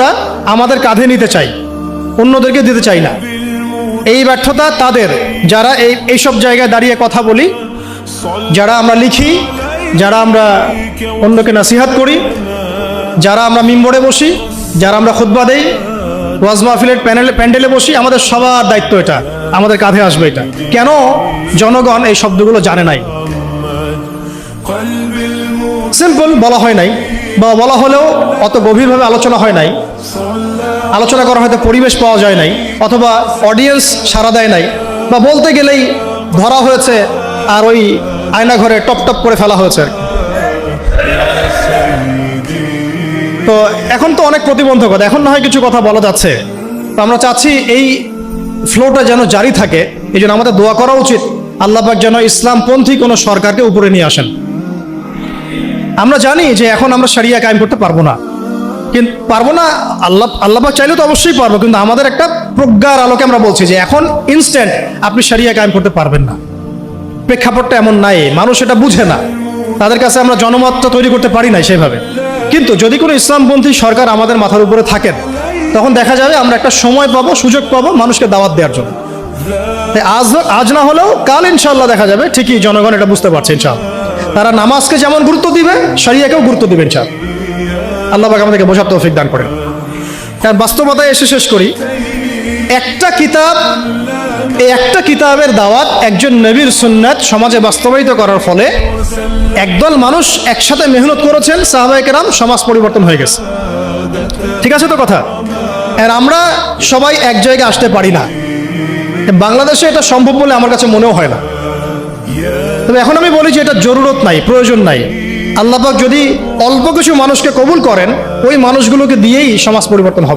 আমরা আমাদের কাঁধে নিতে চাই, অন্যদেরকে দিতে চাই না। এই ব্যর্থতা তাদের, যারা এইসব জায়গায় দাঁড়িয়ে কথা বলি, যারা আমরা লিখি, যারা আমরা অন্যকে নসিহত করি, যারা আমরা মিম্বরে বসি, যারা আমরা খুতবা দেই, ওয়াজ মাহফিলের প্যান্ডেলে বসি, আমাদের সবার দায়িত্ব এটা, আমাদের কাঁধে আসবে এটা। কেন জনগণ এই শব্দগুলো জানে নাই? সিম্পল, বলা হয় নাই, বা বলা হলেও অত গভীরভাবে আলোচনা হয় নাই, আলোচনা করা হয়তো পরিবেশ পাওয়া যায় নাই, অথবা অডিয়েন্স সাড়া দেয় নাই, বা বলতে গেলেই ধরা হয়েছে আর ওই আয়না ঘরে টপ টপ করে ফেলা হয়েছে। তো এখন তো অনেক প্রতিবন্ধকতা, এখন না হয় কিছু কথা বলা যাচ্ছে। তো আমরা চাচ্ছি এই ফ্লোটা যেন জারি থাকে। এই জন্য আমাদের দোয়া করা উচিত, আল্লাহ পাক যেন ইসলামপন্থী কোনো সরকারকে উপরে নিয়ে আসেন। আমরা জানি যে এখন আমরা শরিয়া কায়েম করতে পারবো না, কিন্তু পারবো না, আল্লাহ পাক চাইলে তো অবশ্যই পারবো, কিন্তু আমাদের একটা প্রজ্ঞার আলোকে আমরা বলছি যে এখন ইনস্ট্যান্ট আপনি শরিয়া কায়েম করতে পারবেন না। প্রেক্ষাপটটা এমন নাই, মানুষ এটা বুঝে না, তাদের কাছে আমরা জনমতটা তৈরি করতে পারি না সেভাবে। কিন্তু যদি কোনো ইসলামপন্থী সরকার আমাদের মাথার উপরে থাকেন, তখন দেখা যাবে আমরা একটা সময় পাবো, সুযোগ পাবো মানুষকে দাওয়াত দেওয়ার জন্য। আজ না হলেও কাল ইনশাল্লাহ দেখা যাবে ঠিকই জনগণ এটা বুঝতে পারছে ইনশাআল্লাহ। তারা নামাজকে যেমন গুরুত্ব দিবে, শরিয়াকেও গুরুত্ব দিবে ইনশাআল্লাহ। আল্লাহ পাক আমাদেরকে বোঝার তৌফিক দান করেন। কারণ বাস্তবতায় এসে শেষ করি, একটা কিতাবের দাওয়াত, একজন নবীর সুন্নাত সমাজে বাস্তবায়িত করার ফলে একদল মানুষ একসাথে মেহনত করেছেন, সাহাবায়ে কেরাম, সমাজ পরিবর্তন হয়ে গেছে। ঠিক আছে তো কথা? আর আমরা সবাই এক জায়গায় আসতে পারি না, বাংলাদেশে এটা সম্ভব বলে আমার কাছে মনেও হয় না। তবে এখন আমি বলি যে এটা জরুরত নাই, প্রয়োজন নাই। আল্লাহ পাক যদি অল্প কিছু মানুষকে কবুল করেন, ওই মানুষগুলোকে দিয়েই সমাজ পরিবর্তন হবে।